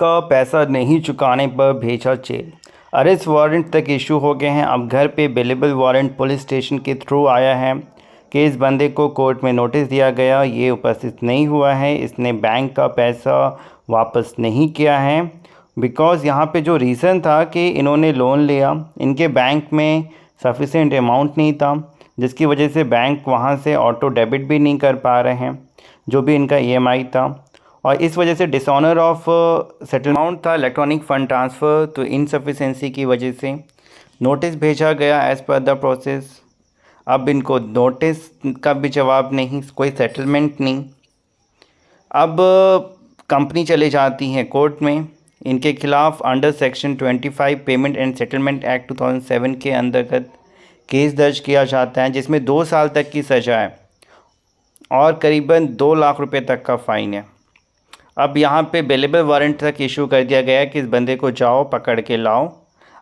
का पैसा नहीं चुकाने पर भेजा जेल। अरेस्ट वारंट तक इशू हो गए हैं। अब घर पे अवेलेबल वारंट पुलिस स्टेशन के थ्रू आया है कि इस बंदे को कोर्ट में नोटिस दिया गया, ये उपस्थित नहीं हुआ है, इसने बैंक का पैसा वापस नहीं किया है। बिकॉज़ यहाँ पे जो रीज़न था कि इन्होंने लोन लिया, इनके बैंक में सफिशेंट अमाउंट नहीं था, जिसकी वजह से बैंक वहाँ से ऑटो डेबिट भी नहीं कर पा रहे हैं जो भी इनका ईएमआई था, और इस वजह से डिसऑनर ऑफ सेटलमेंट था इलेक्ट्रॉनिक फ़ंड ट्रांसफ़र, तो इनसफिशेंसी की वजह से नोटिस भेजा गया एज़ पर द प्रोसेस। अब इनको नोटिस का भी जवाब नहीं, कोई सेटलमेंट नहीं। अब कंपनी चले जाती है कोर्ट में, इनके खिलाफ़ under section 25 payment and settlement act 2007 के अंतर्गत केस दर्ज किया जाता है, जिसमें 2 साल तक की सज़ा है और करीबन 2 लाख रुपए तक का फ़ाइन है। अब यहाँ पे अवेलेबल वारंट तक इशू कर दिया गया है कि इस बंदे को जाओ पकड़ के लाओ।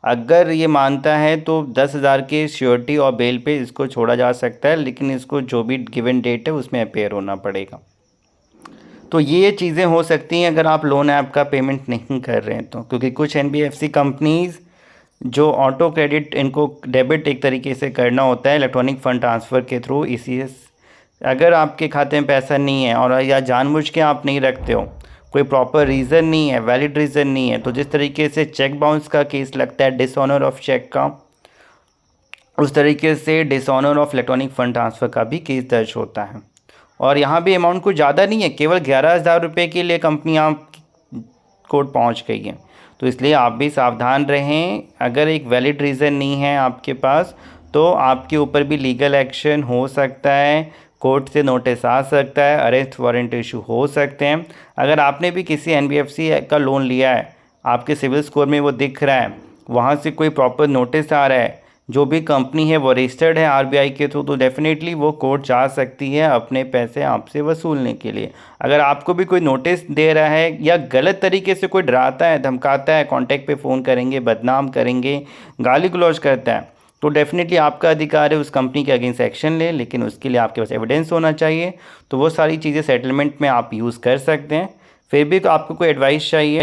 अगर ये मानता है तो 10,000 की श्योरिटी और बेल पे इसको छोड़ा जा सकता है, लेकिन इसको जो भी गिवन डेट है उसमें अपेयर होना पड़ेगा। तो ये चीज़ें हो सकती हैं अगर आप लोन ऐप का पेमेंट नहीं कर रहे हैं तो, क्योंकि कुछ एनबीएफसी कंपनीज़ जो ऑटो क्रेडिट इनको डेबिट एक तरीके से करना होता है इलेक्ट्रॉनिक फ़ंड ट्रांसफ़र के थ्रू ईसीएस, अगर आपके खाते में पैसा नहीं है और या जानबूझ के आप नहीं रखते हो, कोई प्रॉपर रीज़न नहीं है, वैलिड रीज़न नहीं है, तो जिस तरीके से चेक बाउंस का केस लगता है डिसऑनर ऑफ चेक का, उस तरीके से dishonour of electronic fund transfer का भी केस दर्ज होता है। और यहाँ भी अमाउंट कुछ ज़्यादा नहीं है, केवल 11,000 रुपये के लिए कंपनियाँ कोर्ट पहुँच गई हैं। तो इसलिए आप भी सावधान रहें। अगर एक वैलिड रीज़न नहीं है आपके पास तो आपके ऊपर भी लीगल एक्शन हो सकता है, कोर्ट से नोटिस आ सकता है, अरेस्ट वारंट इशू हो सकते हैं। अगर आपने भी किसी एनबीएफसी का लोन लिया है, आपके सिविल स्कोर में वो दिख रहा है, वहाँ से कोई प्रॉपर नोटिस आ रहा है, जो भी कंपनी है वो रजिस्टर्ड है आरबीआई के थ्रू, तो डेफिनेटली वो कोर्ट जा सकती है अपने पैसे आपसे वसूलने के लिए। अगर आपको भी कोई नोटिस दे रहा है या गलत तरीके से कोई डराता है, धमकाता है, कॉन्टैक्ट पे फ़ोन करेंगे, बदनाम करेंगे, गाली गलौज करता है, तो डेफिनेटली आपका अधिकार है उस कंपनी के अगेंस्ट एक्शन ले, लेकिन उसके लिए आपके पास एविडेंस होना चाहिए। तो वो सारी चीज़ें सेटलमेंट में आप यूज़ कर सकते हैं। फिर भी आपको कोई एडवाइस चाहिए